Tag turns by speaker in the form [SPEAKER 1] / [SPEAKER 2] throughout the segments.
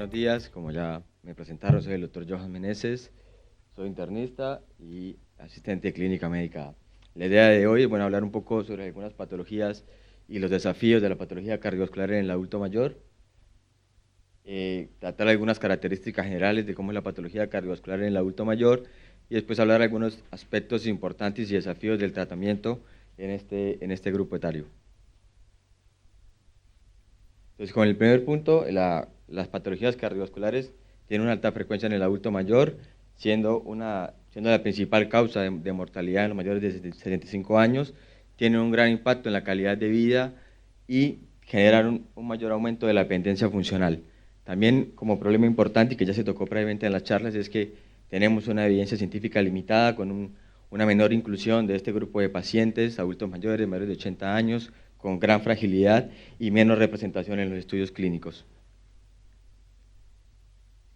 [SPEAKER 1] buenos días. Como ya me presentaron, soy el doctor Johan Meneses, soy internista y asistente de clínica médica. La idea de hoy es hablar un poco sobre algunas patologías y los desafíos de la patología cardiovascular en el adulto mayor, tratar algunas características generales de cómo es la patología cardiovascular en el adulto mayor y después hablar de algunos aspectos importantes y desafíos del tratamiento en este grupo etario. Entonces, con el primer punto, las patologías cardiovasculares tienen una alta frecuencia en el adulto mayor, siendo la principal causa de mortalidad en los mayores de 65 años, tienen un gran impacto en la calidad de vida y generan un mayor aumento de la dependencia funcional. También, como problema importante y que ya se tocó previamente en las charlas, es que tenemos una evidencia científica limitada con una menor inclusión de este grupo de pacientes, adultos mayores, mayores de 80 años, con gran fragilidad y menos representación en los estudios clínicos.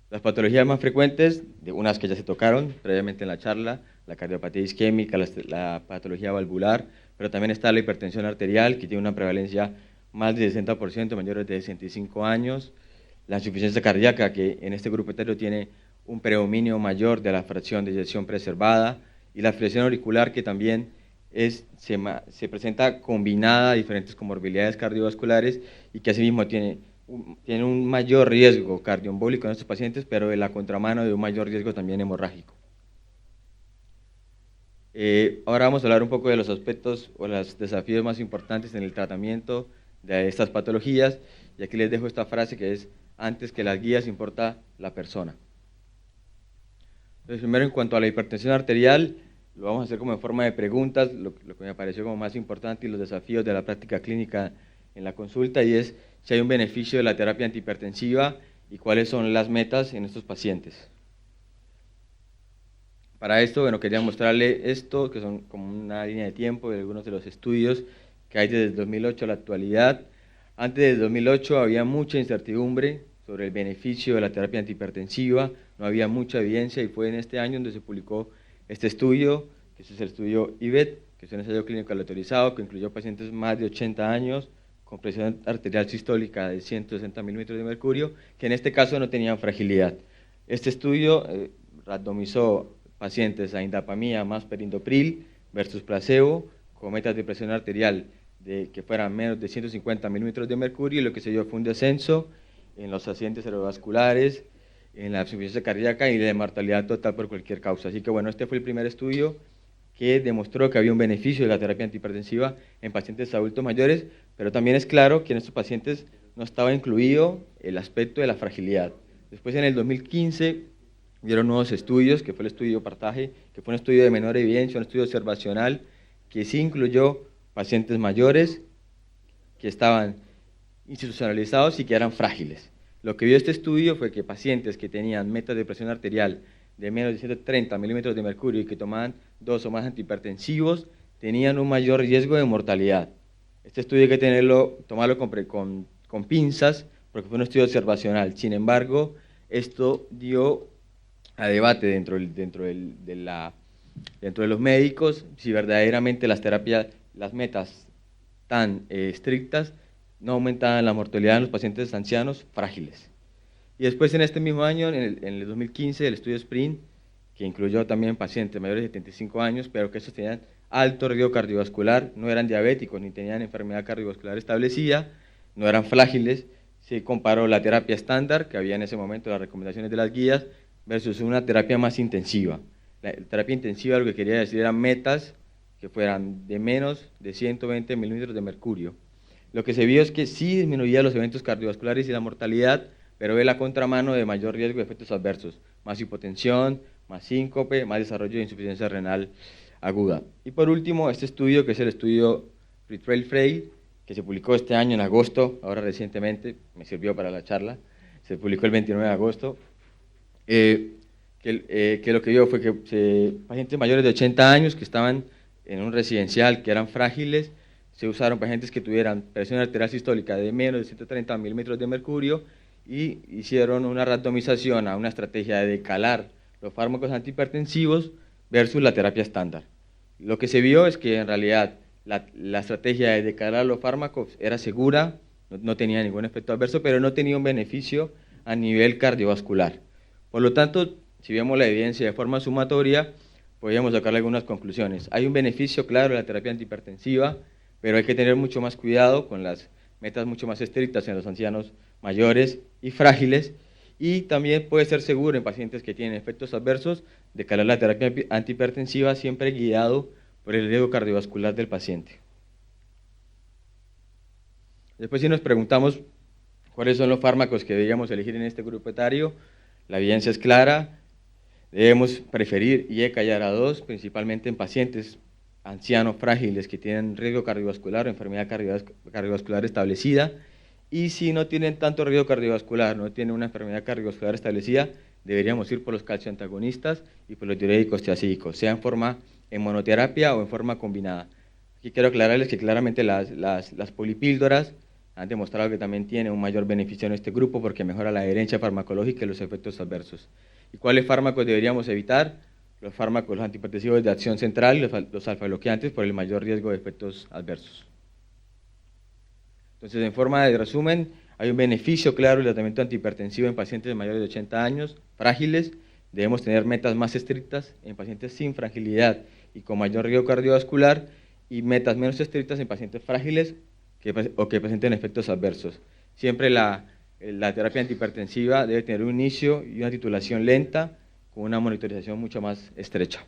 [SPEAKER 1] Las patologías más frecuentes, de unas que ya se tocaron previamente en la charla, la cardiopatía isquémica, la patología valvular, pero también está la hipertensión arterial, que tiene una prevalencia más del 60% mayores de 65 años, la insuficiencia cardíaca, que en este grupo etario tiene un predominio mayor de la fracción de eyección preservada, y la fibrilación auricular, que también se presenta combinada a diferentes comorbilidades cardiovasculares y que asimismo tiene un mayor riesgo cardioembólico en estos pacientes, pero de la contramano de un mayor riesgo también hemorrágico. Ahora vamos a hablar un poco de los aspectos o los desafíos más importantes en el tratamiento de estas patologías, y aquí les dejo esta frase que es: antes que las guías importa la persona. Entonces, primero, en cuanto a la hipertensión arterial, lo vamos a hacer como en forma de preguntas, lo que me pareció como más importante y los desafíos de la práctica clínica en la consulta, y es si hay un beneficio de la terapia antihipertensiva y cuáles son las metas en estos pacientes. Para esto, quería mostrarle esto, que son como una línea de tiempo de algunos de los estudios que hay desde el 2008 a la actualidad. Antes del 2008 había mucha incertidumbre sobre el beneficio de la terapia antihipertensiva, no había mucha evidencia, y fue en este año donde se publicó este estudio, que es el estudio IBET, que es un ensayo clínico autorizado que incluyó pacientes más de 80 años con presión arterial sistólica de 160 milímetros de mercurio, que en este caso no tenían fragilidad. Este estudio randomizó pacientes a indapamida más perindopril versus placebo, con metas de presión arterial que fueran menos de 150 milímetros de mercurio, y lo que se dio fue un descenso en los accidentes cerebrovasculares, en la insuficiencia cardíaca y de mortalidad total por cualquier causa. Así que este fue el primer estudio que demostró que había un beneficio de la terapia antihipertensiva en pacientes adultos mayores, pero también es claro que en estos pacientes no estaba incluido el aspecto de la fragilidad. Después, en el 2015, vieron nuevos estudios, que fue el estudio Partage, que fue un estudio de menor evidencia, un estudio observacional, que sí incluyó pacientes mayores que estaban institucionalizados y que eran frágiles. Lo que vio este estudio fue que pacientes que tenían metas de presión arterial de menos de 130 milímetros de mercurio y que tomaban 2 o más antihipertensivos tenían un mayor riesgo de mortalidad. Este estudio hay que tomarlo con pinzas, porque fue un estudio observacional. Sin embargo, esto dio a debate dentro de los médicos si verdaderamente las metas tan estrictas no aumentaban la mortalidad en los pacientes ancianos frágiles. Y después, en este mismo año, en el 2015, el estudio SPRINT, que incluyó también pacientes mayores de 75 años, pero que estos tenían alto riesgo cardiovascular, no eran diabéticos ni tenían enfermedad cardiovascular establecida, no eran frágiles. Se comparó la terapia estándar, que había en ese momento, las recomendaciones de las guías, versus una terapia más intensiva. La terapia intensiva lo que quería decir eran metas que fueran de menos de 120 milímetros de mercurio. Lo que se vio es que sí disminuía los eventos cardiovasculares y la mortalidad, pero ve la contramano de mayor riesgo de efectos adversos, más hipotensión, más síncope, más desarrollo de insuficiencia renal aguda. Y por último, este estudio, que es el estudio Fretrail-Frail, que se publicó este año en agosto, ahora recientemente, me sirvió para la charla, se publicó el 29 de agosto, que lo que vio fue que pacientes mayores de 80 años que estaban en un residencial, que eran frágiles, se usaron pacientes que tuvieran presión arterial sistólica de menos de 130 milímetros de mercurio y hicieron una randomización a una estrategia de decalar los fármacos antihipertensivos versus la terapia estándar. Lo que se vio es que en realidad la estrategia de decalar los fármacos era segura, no tenía ningún efecto adverso, pero no tenía un beneficio a nivel cardiovascular. Por lo tanto, si vemos la evidencia de forma sumatoria, podríamos sacarle algunas conclusiones. Hay un beneficio claro de la terapia antihipertensiva, pero hay que tener mucho más cuidado con las metas mucho más estrictas en los ancianos mayores y frágiles, y también puede ser seguro en pacientes que tienen efectos adversos de calar la terapia antihipertensiva, siempre guiado por el riesgo cardiovascular del paciente. Después, si nos preguntamos cuáles son los fármacos que deberíamos elegir en este grupo etario, la evidencia es clara. Debemos preferir IECA y ARA2, principalmente en pacientes ancianos frágiles que tienen riesgo cardiovascular o enfermedad cardiovascular establecida, y si no tienen tanto riesgo cardiovascular, no tienen una enfermedad cardiovascular establecida, deberíamos ir por los calcioantagonistas y por los diuréticos tiazídicos, sea en forma en monoterapia o en forma combinada. Aquí quiero aclararles que claramente las polipíldoras han demostrado que también tienen un mayor beneficio en este grupo porque mejora la adherencia farmacológica y los efectos adversos. ¿Y cuáles fármacos deberíamos evitar? Los fármacos, los antihipertensivos de acción central y los alfa-bloqueantes por el mayor riesgo de efectos adversos. Entonces, en forma de resumen, hay un beneficio claro del tratamiento antihipertensivo en pacientes mayores de 80 años, frágiles. Debemos tener metas más estrictas en pacientes sin fragilidad y con mayor riesgo cardiovascular, y metas menos estrictas en pacientes frágiles o que presenten efectos adversos. Siempre la terapia antihipertensiva debe tener un inicio y una titulación lenta, con una monitorización mucho más estrecha.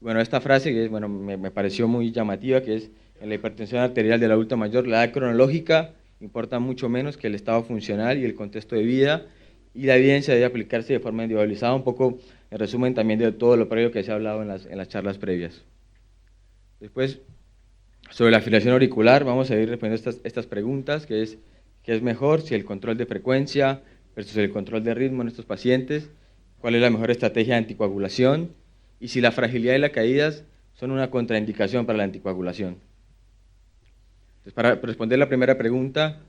[SPEAKER 1] Bueno, esta frase que me pareció muy llamativa, que es: en la hipertensión arterial del adulto mayor, la edad cronológica importa mucho menos que el estado funcional y el contexto de vida, y la evidencia debe aplicarse de forma individualizada, un poco en resumen también de todo lo previo que se ha hablado en las charlas previas. Después, sobre la afiliación auricular, vamos a ir respondiendo estas preguntas, que es: ¿qué es mejor, si el control de frecuencia versus el control de ritmo en estos pacientes? ¿Cuál es la mejor estrategia de anticoagulación? Y si la fragilidad y las caídas son una contraindicación para la anticoagulación. Entonces, para responder la primera pregunta,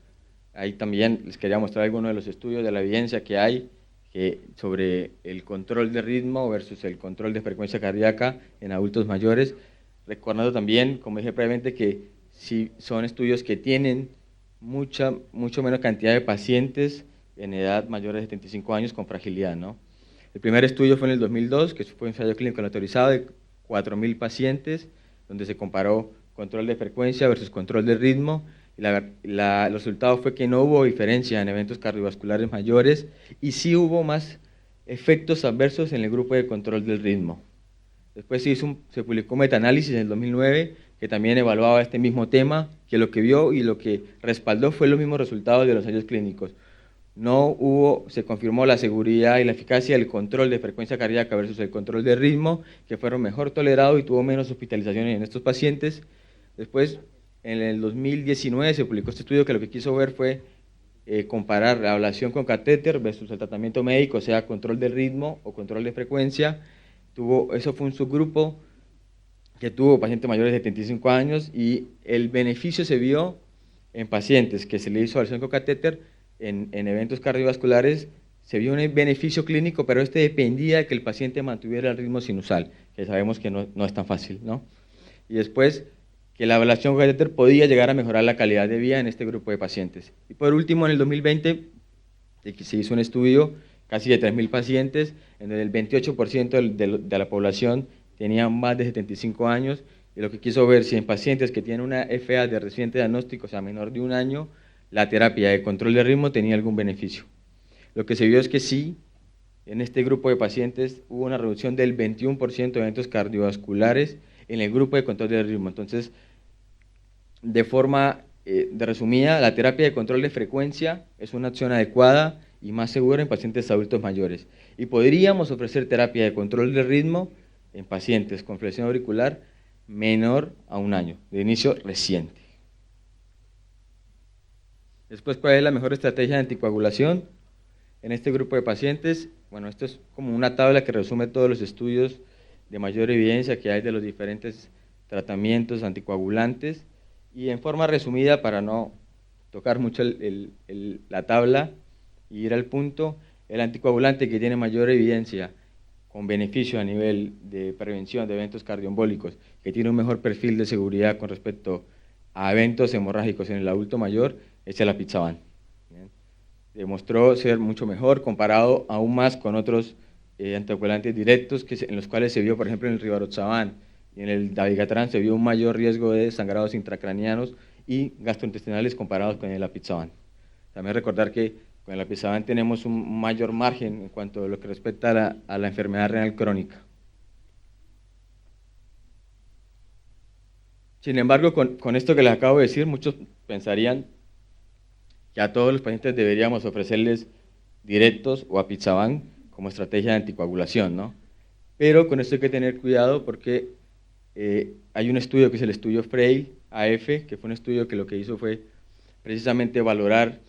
[SPEAKER 1] ahí también les quería mostrar algunos de los estudios de la evidencia que hay sobre el control de ritmo versus el control de frecuencia cardíaca en adultos mayores, recordando también, como dije previamente, que si son estudios que tienen mucho menos cantidad de pacientes en edad mayor de 75 años con fragilidad, ¿no? El primer estudio fue en el 2002, que fue un ensayo clínico autorizado de 4.000 pacientes, donde se comparó control de frecuencia versus control de ritmo, y el resultado fue que no hubo diferencia en eventos cardiovasculares mayores, y sí hubo más efectos adversos en el grupo de control del ritmo. Después se publicó un metaanálisis en el 2009 que también evaluaba este mismo tema, que lo que vio y lo que respaldó fue los mismos resultados de los ensayos clínicos. Se confirmó la seguridad y la eficacia del control de frecuencia cardíaca versus el control de ritmo, que fueron mejor tolerados y tuvo menos hospitalizaciones en estos pacientes. Después, en el 2019 se publicó este estudio que lo que quiso ver fue comparar la ablación con catéter versus el tratamiento médico, sea control de ritmo o control de frecuencia. Eso fue un subgrupo que tuvo pacientes mayores de 75 años, y el beneficio se vio en pacientes que se le hizo ablación con catéter en eventos cardiovasculares. Se vio un beneficio clínico, pero este dependía de que el paciente mantuviera el ritmo sinusal, que sabemos que no es tan fácil, ¿no? Y después, que la ablación con catéter podía llegar a mejorar la calidad de vida en este grupo de pacientes. Y por último, en el 2020, se hizo un estudio casi de 3.000 pacientes, en donde el 28% de la población tenía más de 75 años, y lo que quiso ver si en pacientes que tienen una FA de reciente diagnóstico, o sea, menor de un año, la terapia de control de ritmo tenía algún beneficio. Lo que se vio es que sí, en este grupo de pacientes hubo una reducción del 21% de eventos cardiovasculares en el grupo de control de ritmo. Entonces, de forma resumida, la terapia de control de frecuencia es una opción adecuada y más segura en pacientes adultos mayores. Y podríamos ofrecer terapia de control de ritmo en pacientes con flexión auricular menor a un año, de inicio reciente. Después, ¿cuál es la mejor estrategia de anticoagulación en este grupo de pacientes? Bueno, esto es como una tabla que resume todos los estudios de mayor evidencia que hay de los diferentes tratamientos anticoagulantes, y en forma resumida, para no tocar mucho la tabla y ir al punto, el anticoagulante que tiene mayor evidencia con beneficio a nivel de prevención de eventos cardioembólicos, que tiene un mejor perfil de seguridad con respecto a eventos hemorrágicos en el adulto mayor, es el apixaban. demostró ser mucho mejor comparado aún más con otros anticoagulantes directos en los cuales se vio, por ejemplo, en el rivaroxaban y en el dabigatran se vio un mayor riesgo de sangrados intracranianos y gastrointestinales comparados con el apixaban. También recordar que con el apixaban tenemos un mayor margen en cuanto a lo que respecta a la enfermedad renal crónica. Sin embargo, con esto que les acabo de decir, muchos pensarían que a todos los pacientes deberíamos ofrecerles directos o apixaban como estrategia de anticoagulación, ¿no? Pero con esto hay que tener cuidado porque hay un estudio que es el estudio Frail AF, que fue un estudio que lo que hizo fue precisamente valorar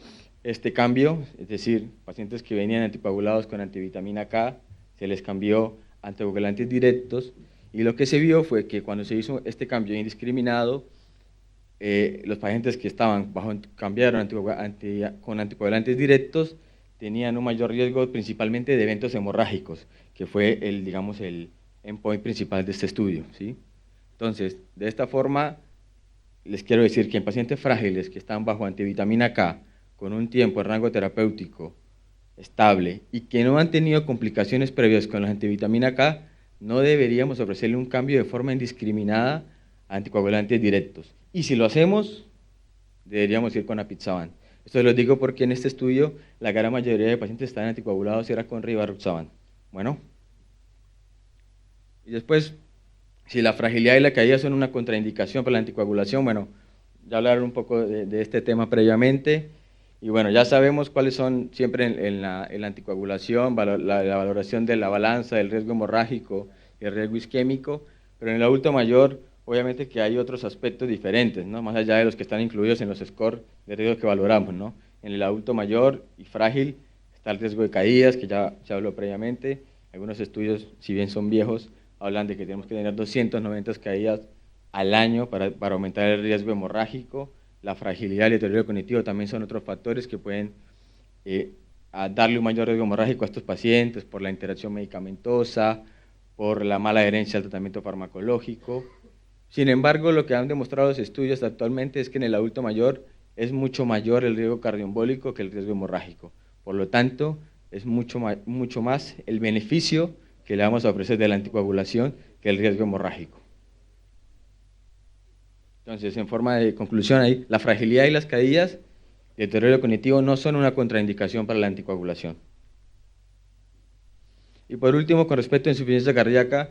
[SPEAKER 1] este cambio, es decir, pacientes que venían anticoagulados con antivitamina K, se les cambió a anticoagulantes directos, y lo que se vio fue que cuando se hizo este cambio indiscriminado, los pacientes que estaban cambiaron con anticoagulantes directos tenían un mayor riesgo principalmente de eventos hemorrágicos, que fue el endpoint principal de este estudio, ¿sí? Entonces, de esta forma, les quiero decir que en pacientes frágiles que están bajo antivitamina K, con un tiempo en rango terapéutico estable y que no han tenido complicaciones previas con la antivitamina K, no deberíamos ofrecerle un cambio de forma indiscriminada a anticoagulantes directos. Y si lo hacemos, deberíamos ir con apixaban. Esto lo digo porque en este estudio la gran mayoría de pacientes estaban anticoagulados y era con rivaroxaban. Bueno, y después, si la fragilidad y la caída son una contraindicación para la anticoagulación, bueno, ya hablaron un poco de este tema previamente, y bueno, ya sabemos cuáles son siempre en la anticoagulación, la valoración de la balanza, del riesgo hemorrágico y el riesgo isquémico, pero en el adulto mayor, obviamente que hay otros aspectos diferentes, ¿no? Más allá de los que están incluidos en los scores de riesgo que valoramos, ¿no? En el adulto mayor y frágil está el riesgo de caídas, que ya se habló previamente. Algunos estudios, si bien son viejos, hablan de que tenemos que tener 290 caídas al año para aumentar el riesgo hemorrágico. La fragilidad y el deterioro cognitivo también son otros factores que pueden darle un mayor riesgo hemorrágico a estos pacientes por la interacción medicamentosa, por la mala adherencia al tratamiento farmacológico. Sin embargo, lo que han demostrado los estudios actualmente es que en el adulto mayor es mucho mayor el riesgo cardioembólico que el riesgo hemorrágico. Por lo tanto, es mucho más el beneficio que le vamos a ofrecer de la anticoagulación que el riesgo hemorrágico. Entonces, en forma de conclusión ahí, la fragilidad y las caídas y el deterioro cognitivo no son una contraindicación para la anticoagulación. Y por último, con respecto a insuficiencia cardíaca,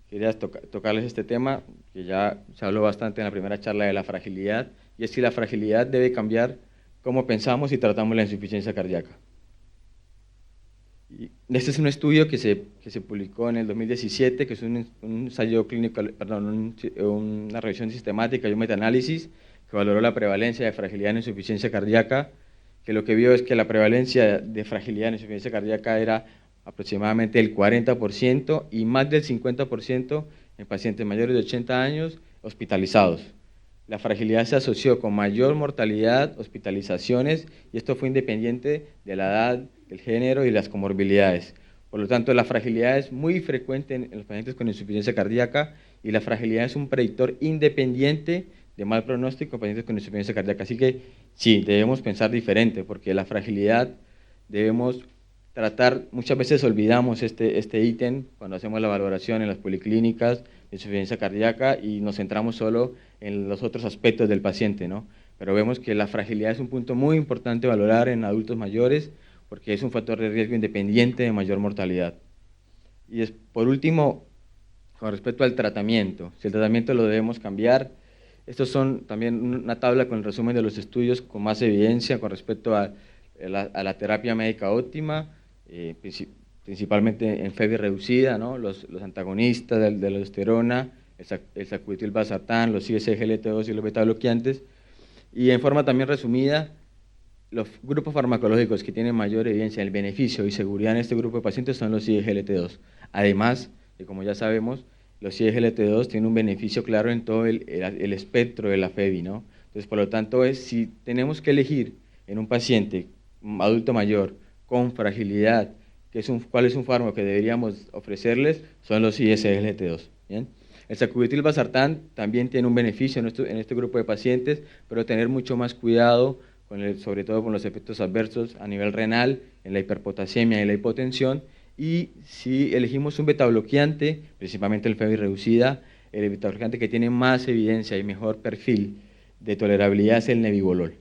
[SPEAKER 1] quería tocarles este tema, que ya se habló bastante en la primera charla de la fragilidad, y es que la fragilidad debe cambiar cómo pensamos y tratamos la insuficiencia cardíaca. Y este es un estudio que se publicó en el 2017, que es un ensayo clínico, perdón, una revisión sistemática y un metaanálisis que valoró la prevalencia de fragilidad en insuficiencia cardíaca, que lo que vio es que la prevalencia de fragilidad en insuficiencia cardíaca era aproximadamente el 40% y más del 50% en pacientes mayores de 80 años hospitalizados. La fragilidad se asoció con mayor mortalidad, hospitalizaciones, y esto fue independiente de la edad, del género y las comorbilidades. Por lo tanto, la fragilidad es muy frecuente en los pacientes con insuficiencia cardíaca, y la fragilidad es un predictor independiente de mal pronóstico en pacientes con insuficiencia cardíaca. Así que sí, debemos pensar diferente, porque la fragilidad debemos tratar, muchas veces olvidamos este ítem cuando hacemos la valoración en las policlínicas de insuficiencia cardíaca y nos centramos solo en los otros aspectos del paciente, ¿no? Pero vemos que la fragilidad es un punto muy importante valorar en adultos mayores porque es un factor de riesgo independiente de mayor mortalidad. Y por último, con respecto al tratamiento, si el tratamiento lo debemos cambiar, estos son también una tabla con el resumen de los estudios con más evidencia con respecto a la terapia médica óptima, principalmente en FEBI reducida, ¿no? Los antagonistas de la aldosterona, el sacubitril/valsartán, los ISGLT2 y los beta-bloqueantes, y en forma también resumida, los grupos farmacológicos que tienen mayor evidencia del beneficio y seguridad en este grupo de pacientes son los ISGLT2. Además, que como ya sabemos, los ISGLT2 tienen un beneficio claro en todo el espectro de la FEBI, ¿no? Entonces, por lo tanto, si tenemos que elegir en un paciente adulto mayor con fragilidad, cuál es un fármaco que deberíamos ofrecerles, son los ISGLT2. ¿Bien? El sacubitril/valsartán también tiene un beneficio en este grupo de pacientes, pero tener mucho más cuidado sobre todo con los efectos adversos a nivel renal, en la hiperpotasemia y la hipotensión. Y si elegimos un betabloqueante, principalmente el FeNV reducida, el betabloqueante que tiene más evidencia y mejor perfil de tolerabilidad es el nebivolol.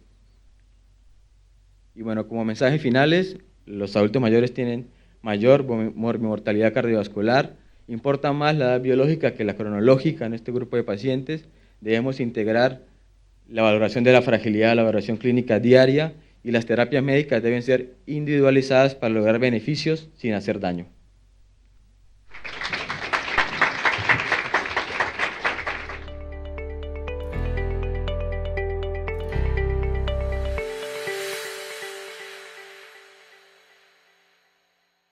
[SPEAKER 1] Y bueno, como mensajes finales, los adultos mayores tienen mayor mortalidad cardiovascular, importa más la edad biológica que la cronológica en este grupo de pacientes. Debemos integrar la valoración de la fragilidad, la valoración clínica diaria, y las terapias médicas deben ser individualizadas para lograr beneficios sin hacer daño.